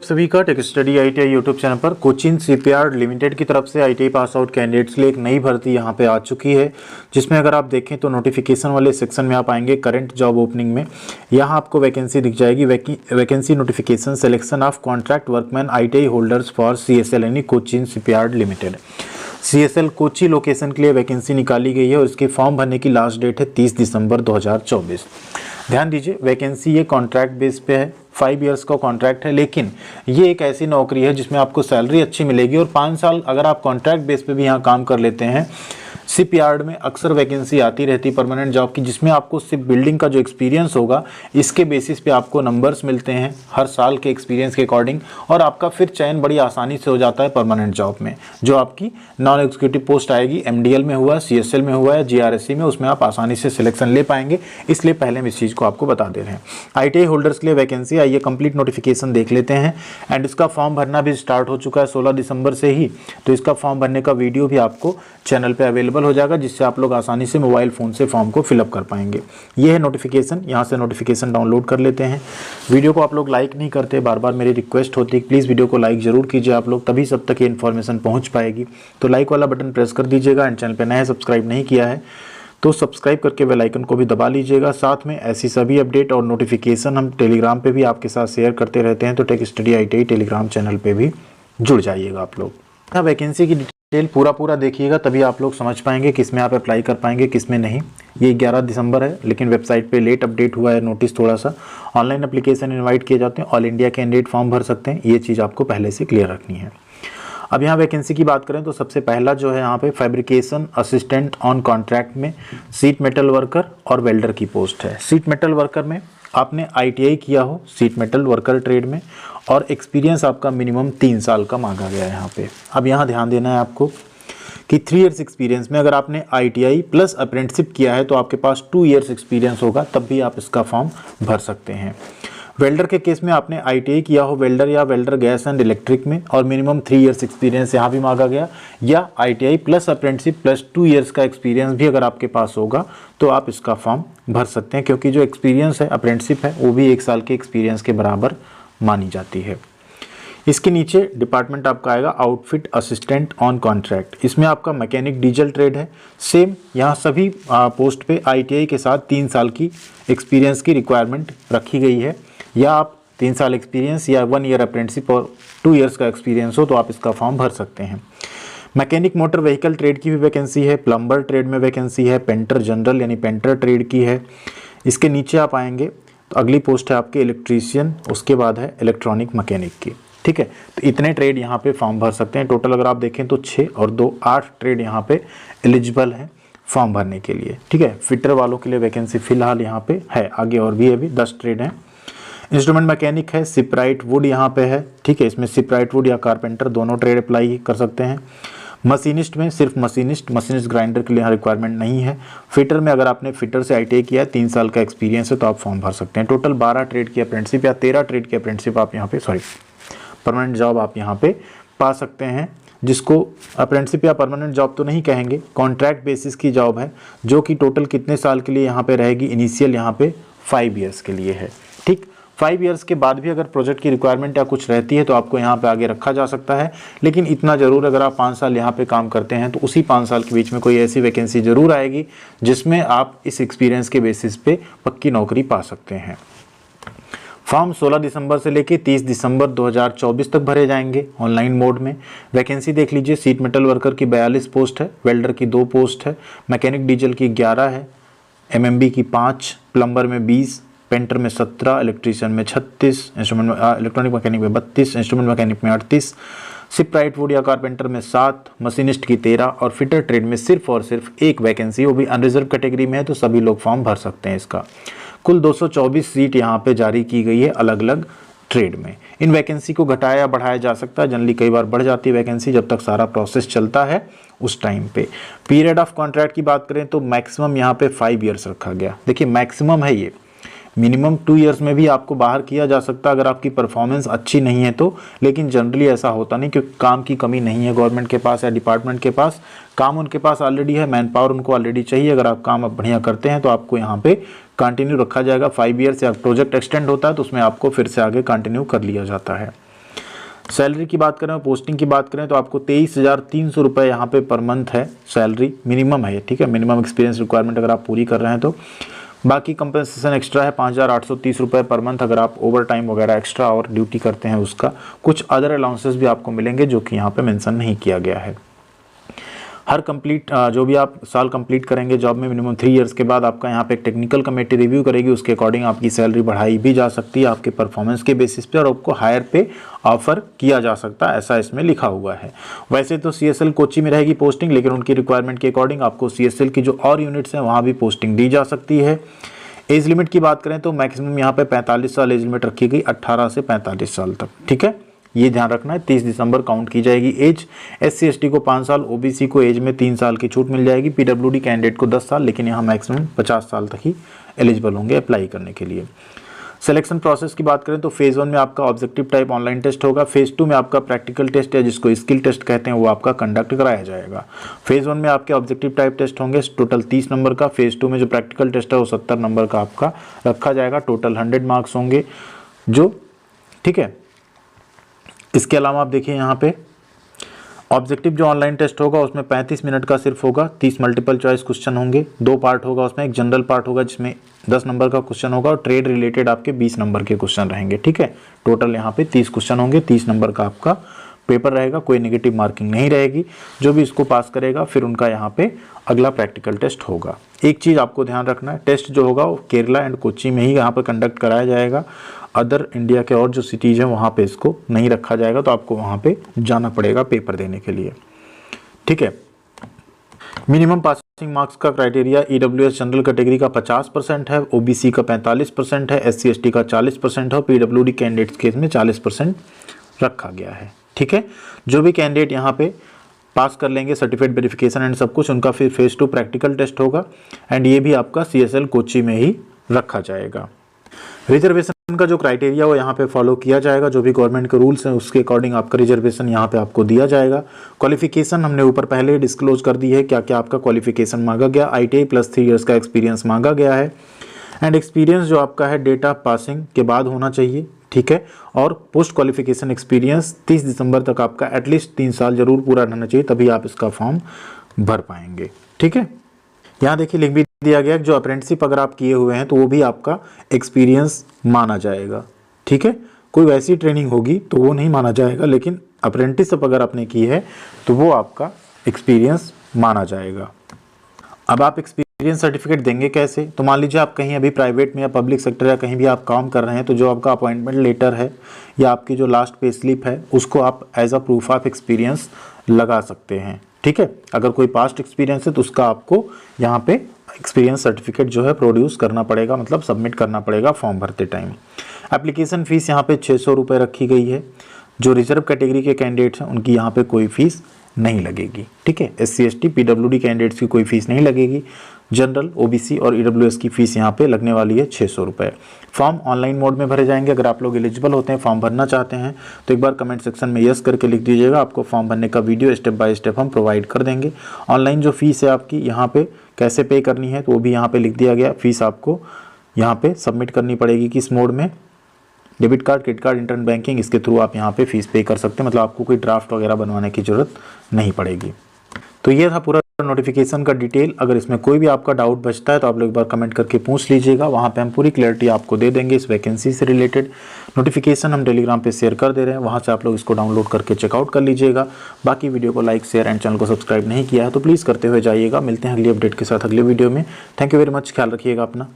सभी का tech study ITI YouTube channel पर कोचिन शिपयार्ड लिमिटेड की तरफ से आईटीआई पास आउट कैंडिडेट्स के लिए एक नई भर्ती यहां पे आ चुकी है, जिसमें अगर आप देखें तो नोटिफिकेशन वाले सेक्शन में आप आएंगे करंट जॉब ओपनिंग में। यहां आपको वैकेंसी दिख जाएगी, vacancy notification selection of contract workman ITI holders for CSL यानी Cochin shipyard limited. CSL Kochi location के लिए वैकेंसी निकाली गई है और इसके फॉर्म भरने की लास्ट डेट है 30 दिसंबर 2024। ध्यान दीजिए, वैकेंसी ये कॉन्ट्रैक्ट बेस पे है, 5 इयर्स का कॉन्ट्रैक्ट है, लेकिन ये एक ऐसी नौकरी है जिसमें आपको सैलरी अच्छी मिलेगी और 5 साल अगर आप कॉन्ट्रैक्ट बेस पे भी यहाँ काम कर लेते हैं। शिपयार्ड में अक्सर वैकेंसी आती रहती परमानेंट जॉब की, जिसमें आपको शिप बिल्डिंग का जो एक्सपीरियंस होगा इसके बेसिस पे आपको नंबर्स मिलते हैं हर साल के एक्सपीरियंस के अकॉर्डिंग, और आपका फिर चयन बड़ी आसानी से हो जाता है परमानेंट जॉब में। जो आपकी नॉन एग्जीक्यूटिव पोस्ट आएगी, एमडीएल में हुआ, सीएसएल में हुआ या जीआरएससी में, उसमें आप आसानी से सिलेक्शन ले पाएंगे। इसलिए पहले हम इस चीज़ को आपको बता दे रहे हैं। आईटीआई होल्डर्स के लिए वैकेंसी आई है, कंप्लीट नोटिफिकेशन देख लेते हैं। एंड इसका फॉर्म भरना भी स्टार्ट हो चुका है 16 दिसंबर से ही, तो इसका फॉर्म भरने का वीडियो भी आपको चैनल पे अवेलेबल हो जाएगा, जिससे आप लोग आसानी से मोबाइल फ़ोन से फॉर्म को फिलअप कर पाएंगे। ये है नोटिफिकेशन, यहाँ से नोटिफिकेशन डाउनलोड कर लेते हैं। वीडियो को आप लोग लाइक नहीं करते, बार बार मेरी रिक्वेस्ट होती है प्लीज़ वीडियो को लाइक जरूर कीजिए आप लोग, तभी सब तक ये इन्फॉर्मेशन पहुँच पाएगी। तो लाइक वाला बटन प्रेस कर दीजिएगा। एंड चैनल पर नए सब्सक्राइब नहीं किया है तो सब्सक्राइब करके बेल आइकन को भी दबा लीजिएगा। साथ में ऐसी सभी अपडेट और नोटिफिकेशन हम टेलीग्राम पे भी आपके साथ शेयर करते रहते हैं, तो tech study ITI Telegram channel पे भी जुड़ जाइएगा आप लोग। वैकेंसी की डिटेल पूरा देखिएगा, तभी आप लोग समझ पाएंगे किस में आप अप्लाई कर पाएंगे किस में नहीं। ये 11 दिसंबर है, लेकिन वेबसाइट पे लेट अपडेट हुआ है नोटिस थोड़ा सा। ऑनलाइन एप्लीकेशन इन्वाइट किए जाते हैं, ऑल इंडिया कैंडिडेट फॉर्म भर सकते हैं, ये चीज़ आपको पहले से क्लियर रखनी है। अब यहाँ वैकेंसी की बात करें तो सबसे पहला जो है यहाँ पे फैब्रिकेशन असिस्टेंट ऑन कॉन्ट्रैक्ट में सीट मेटल वर्कर और वेल्डर की पोस्ट है। सीट मेटल वर्कर में आपने आईटीआई किया हो सीट मेटल वर्कर ट्रेड में, और एक्सपीरियंस आपका मिनिमम 3 साल का मांगा गया है यहाँ पे। अब यहाँ ध्यान देना है आपको कि 3 इयर्स एक्सपीरियंस में अगर आपने आईटीआई प्लस अप्रेंटिसशिप किया है तो आपके पास 2 इयर्स एक्सपीरियंस होगा, तब भी आप इसका फॉर्म भर सकते हैं। वेल्डर के केस में आपने आईटीआई किया हो वेल्डर या वेल्डर गैस एंड इलेक्ट्रिक में और मिनिमम 3 इयर्स एक्सपीरियंस यहाँ भी मांगा गया, या ITI plus apprenticeship plus 2 years का एक्सपीरियंस भी अगर आपके पास होगा तो आप इसका फॉर्म भर सकते हैं, क्योंकि जो एक्सपीरियंस है अप्रेंटिसशिप है वो भी 1 साल के एक्सपीरियंस के बराबर मानी जाती है। इसके नीचे डिपार्टमेंट आपका आएगा आउटफिट असिस्टेंट ऑन कॉन्ट्रैक्ट। इसमें आपका मैकेनिक डीजल ट्रेड है। सेम यहाँ सभी पोस्ट पे आईटीआई के साथ 3 साल की एक्सपीरियंस की रिक्वायरमेंट रखी गई है, या आप 3 साल एक्सपीरियंस या 1 ईयर अप्रेंटिसशिप और 2 इयर्स का एक्सपीरियंस हो तो आप इसका फॉर्म भर सकते हैं। मैकेनिक मोटर व्हीकल ट्रेड की भी वैकेंसी है, प्लम्बर ट्रेड में वैकेंसी है, पेंटर जनरल यानी पेंटर ट्रेड की है। इसके नीचे आप आएंगे तो अगली पोस्ट है आपके इलेक्ट्रीशियन, उसके बाद है इलेक्ट्रॉनिक मैकेनिक की। ठीक है, तो इतने ट्रेड यहाँ पे फॉर्म भर सकते हैं। टोटल अगर आप देखें तो 6 और 2 8 ट्रेड यहाँ पे एलिजिबल है फॉर्म भरने के लिए। ठीक है, फिटर वालों के लिए वैकेंसी फिलहाल यहाँ पे है, आगे और भी अभी 10 ट्रेड हैं। इंस्ट्रूमेंट मैकेनिक है, सिपराइट वुड यहाँ पे है। ठीक है, इसमें सिपराइट वुड या कारपेंटर दोनों ट्रेड अप्लाई कर सकते हैं। मशीनिस्ट में सिर्फ मशीनिस्ट ग्राइंडर के लिए यहाँ रिक्वायरमेंट नहीं है। फिटर में अगर आपने फिटर से आईटीआई किया है 3 साल का एक्सपीरियंस है तो आप फॉर्म भर सकते हैं। टोटल 12 ट्रेड की अप्रेंटिसशिप या 13 ट्रेड की अप्रेंटिसशिप आप यहाँ पे परमानेंट जॉब आप यहाँ पे पा सकते हैं, जिसको अप्रेंटिसशिप या परमानेंट जॉब तो नहीं कहेंगे, कॉन्ट्रैक्ट बेसिस की जॉब है, जो कि टोटल कितने साल के लिए यहाँ पे रहेगी, इनिशियल यहाँ पे 5 इयर्स के लिए है। ठीक, 5 इयर्स के बाद भी अगर प्रोजेक्ट की रिक्वायरमेंट या कुछ रहती है तो आपको यहाँ पे आगे रखा जा सकता है, लेकिन इतना ज़रूर अगर आप 5 साल यहाँ पे काम करते हैं तो उसी 5 साल के बीच में कोई ऐसी वैकेंसी ज़रूर आएगी जिसमें आप इस एक्सपीरियंस के बेसिस पे पक्की नौकरी पा सकते हैं। फॉर्म 16 दिसंबर से लेके 30 दिसंबर 2024 तक भरे जाएंगे ऑनलाइन मोड में। वैकेंसी देख लीजिए, सीट मेटल वर्कर की 42 पोस्ट है, वेल्डर की 2 पोस्ट है, मैकेनिक डीजल की 11 है, एमएमबी की 5, प्लम्बर में 20, पेंटर में 17, इलेक्ट्रीशियन में 36, इलेक्ट्रॉनिक मैकेनिक में 32, इंस्ट्रूमेंट मैकेनिक में 38, सिपराइट वुड या कारपेंटर में 7, मशीनिस्ट की 13 और फिटर ट्रेड में सिर्फ और सिर्फ 1 वैकेंसी, वो भी अनरिजर्व कैटेगरी में है, तो सभी लोग फॉर्म भर सकते हैं इसका। कुल 224 सीट यहाँ पे जारी की गई है अलग अलग ट्रेड में। इन वैकेंसी को घटाया या बढ़ाया जा सकता है, जनरली कई बार बढ़ जाती है वैकेंसी जब तक सारा प्रोसेस चलता है उस टाइम पे। पीरियड ऑफ कॉन्ट्रैक्ट की बात करें तो मैक्सिमम यहाँ पे 5 इयर्स रखा गया। देखिए मैक्सिमम है ये, मिनिमम 2 इयर्स में भी आपको बाहर किया जा सकता है अगर आपकी परफॉर्मेंस अच्छी नहीं है तो, लेकिन जनरली ऐसा होता नहीं, क्योंकि काम की कमी नहीं है गवर्नमेंट के पास या डिपार्टमेंट के पास। काम उनके पास ऑलरेडी है, मैन पावर उनको ऑलरेडी चाहिए। अगर आप काम बढ़िया करते हैं तो आपको यहाँ पे कंटिन्यू रखा जाएगा। 5 इयर्स या प्रोजेक्ट एक्सटेंड होता है तो उसमें आपको फिर से आगे कंटिन्यू कर लिया जाता है। सैलरी की बात करें, पोस्टिंग की बात करें तो आपको 23,300 रुपये यहाँ पे पर मंथ है सैलरी, मिनिमम है, ठीक है, मिनिमम एक्सपीरियंस रिक्वायरमेंट अगर आप पूरी कर रहे हैं तो। बाकी कंपनसेशन एक्स्ट्रा है 5,830 रुपये पर मंथ अगर आप ओवर टाइम वगैरह एक्स्ट्रा और ड्यूटी करते हैं उसका। कुछ अदर अलाउंसेस भी आपको मिलेंगे जो कि यहाँ पे मेंशन नहीं किया गया है। हर कंप्लीट जो भी आप साल कंप्लीट करेंगे जॉब में मिनिमम 3 इयर्स के बाद आपका यहाँ पे एक टेक्निकल कमेटी रिव्यू करेगी, उसके अकॉर्डिंग आपकी सैलरी बढ़ाई भी जा सकती है आपके परफॉर्मेंस के बेसिस पे, और आपको हायर पे ऑफर किया जा सकता है, ऐसा इसमें लिखा हुआ है। वैसे तो CSL कोची में रहेगी पोस्टिंग, लेकिन उनकी रिक्वायरमेंट के अकॉर्डिंग आपको CSL की जो और यूनिट्स हैं वहाँ भी पोस्टिंग दी जा सकती है। एज लिमिट की बात करें तो मैक्सिमम यहाँ पे 45 साल एज लिमिट रखी गई, 18 से 45 साल तक, ठीक है, ये ध्यान रखना है। 30 दिसंबर काउंट की जाएगी एज। SC ST को 5 साल, OBC को एज में 3 साल की छूट मिल जाएगी, PWD कैंडिडेट को 10 साल, लेकिन यहाँ मैक्सिमम 50 साल तक ही एलिजिबल होंगे अप्लाई करने के लिए। सिलेक्शन प्रोसेस की बात करें तो फेज़ 1 में आपका ऑब्जेक्टिव टाइप ऑनलाइन टेस्ट होगा, फेज़ 2 में आपका प्रैक्टिकल टेस्ट या जिसको स्किल टेस्ट कहते हैं वो आपका कंडक्ट कराया जाएगा। फेज़ 1 में आपके ऑब्जेक्टिव टाइप टेस्ट होंगे टोटल 30 नंबर का, फेज़ 2 में जो प्रैक्टिकल टेस्ट है वो 70 नंबर का आपका रखा जाएगा, टोटल 100 मार्क्स होंगे जो, ठीक है। इसके अलावा आप देखिए यहाँ पे ऑब्जेक्टिव जो ऑनलाइन टेस्ट होगा उसमें 35 मिनट का सिर्फ होगा, 30 मल्टीपल चॉइस क्वेश्चन होंगे, 2 पार्ट होगा उसमें, एक जनरल पार्ट होगा जिसमें 10 नंबर का क्वेश्चन होगा और ट्रेड रिलेटेड आपके 20 नंबर के क्वेश्चन रहेंगे, ठीक है। टोटल यहाँ पे 30 क्वेश्चन होंगे, 30 नंबर का आपका पेपर रहेगा, कोई नेगेटिव मार्किंग नहीं रहेगी। जो भी इसको पास करेगा फिर उनका यहाँ पे अगला प्रैक्टिकल टेस्ट होगा। एक चीज़ आपको ध्यान रखना है, टेस्ट जो होगा वो केरला एंड कोची में ही यहाँ पर कंडक्ट कराया जाएगा, अदर इंडिया के और जो सिटीज़ हैं वहाँ पे इसको नहीं रखा जाएगा, तो आपको वहाँ पे जाना पड़ेगा पेपर देने के लिए, ठीक है। मिनिमम पासिंग मार्क्स का क्राइटेरिया EWS जनरल कैटेगरी का 50% है, OBC का 45% है, SC ST का 40% है और PWD कैंडिडेट्स केस में 40% रखा गया है, ठीक है। जो भी कैंडिडेट यहाँ पे पास कर लेंगे सर्टिफिकेट वेरिफिकेशन एंड सब कुछ, उनका फिर फेज़ 2 प्रैक्टिकल टेस्ट होगा एंड ये भी आपका CSL कोची में ही रखा जाएगा। रिजर्वेशन का जो क्राइटेरिया वो यहाँ पे फॉलो किया जाएगा, जो भी गवर्नमेंट के रूल्स हैं उसके अकॉर्डिंग आपका रिजर्वेशन यहाँ पे आपको दिया जाएगा। क्वालिफिकेशन हमने ऊपर पहले ही डिस्क्लोज कर दी है, क्या क्या आपका क्वालिफिकेशन मांगा गया। ITI प्लस 3 इयर्स का एक्सपीरियंस मांगा गया है एंड एक्सपीरियंस जो आपका है डेटा पासिंग के बाद होना चाहिए, ठीक है। और पोस्ट क्वालिफिकेशन एक्सपीरियंस 30 दिसंबर तक आपका एटलीस्ट 3 साल जरूर पूरा रहना चाहिए, तभी आप इसका फॉर्म भर पाएंगे, ठीक है। यहाँ देखिए लिख भी दिया गया जो अप्रेंटिसशिप अगर आप किए हुए हैं तो वो भी आपका एक्सपीरियंस माना जाएगा, ठीक है। कोई वैसी ट्रेनिंग होगी तो वो नहीं माना जाएगा, लेकिन अप्रेंटिसशिप अगर आपने की है तो वो आपका एक्सपीरियंस माना जाएगा। अब आप एक्सपीरियंस सर्टिफिकेट देंगे कैसे, तो मान लीजिए आप कहीं अभी प्राइवेट में या पब्लिक सेक्टर या कहीं भी आप काम कर रहे हैं, तो जो आपका अपॉइंटमेंट लेटर है या आपकी जो लास्ट पे स्लिप है उसको आप as a proof of experience लगा सकते हैं, ठीक है। अगर कोई पास्ट एक्सपीरियंस है तो उसका आपको यहाँ पे एक्सपीरियंस सर्टिफिकेट जो है प्रोड्यूस करना पड़ेगा, मतलब सबमिट करना पड़ेगा फॉर्म भरते टाइम। एप्लीकेशन फ़ीस यहाँ पे 600 रुपये रखी गई है। जो रिजर्व कैटेगरी के कैंडिडेट्स हैं उनकी यहाँ पे कोई फीस नहीं लगेगी, ठीक है। SC ST PWD कैंडिडेट्स की कोई फीस नहीं लगेगी। जनरल OBC और EWS की फ़ीस यहाँ पे लगने वाली है 600 रुपये। फॉर्म ऑनलाइन मोड में भरे जाएंगे। अगर आप लोग एलिजिबल होते हैं, फॉर्म भरना चाहते हैं तो एक बार कमेंट सेक्शन में यस करके लिख दीजिएगा। आपको फॉर्म भरने का वीडियो स्टेप बाय स्टेप हम प्रोवाइड कर देंगे। ऑनलाइन जो फीस है आपकी यहाँ पे कैसे पे करनी है तो वो भी यहाँ पे लिख दिया गया। फीस आपको यहाँ पे सबमिट करनी पड़ेगी किस मोड में, debit card, credit card, internet banking, इसके थ्रू आप यहाँ पे फीस पे कर सकते हैं। मतलब आपको कोई ड्राफ्ट वगैरह बनवाने की ज़रूरत नहीं पड़ेगी। तो ये था पूरा नोटिफिकेशन का डिटेल। अगर इसमें कोई भी आपका डाउट बचता है तो आप लोग एक बार कमेंट करके पूछ लीजिएगा, वहाँ पे हम पूरी क्लैरिटी आपको दे देंगे इस वैकेंसी से रिलेटेड। नोटिफिकेशन हम टेलीग्राम पे शेयर कर दे रहे हैं, वहाँ से आप लोग इसको डाउनलोड करके चेकआउट कर लीजिएगा। बाकी वीडियो को लाइक, शेयर एंड चैनल को सब्सक्राइब नहीं किया है तो प्लीज़ करते हुए जाइएगा। मिलते हैं अगली अपडेट के साथ अगले वीडियो में। थैंक यू वेरी मच, ख्याल रखिएगा अपना।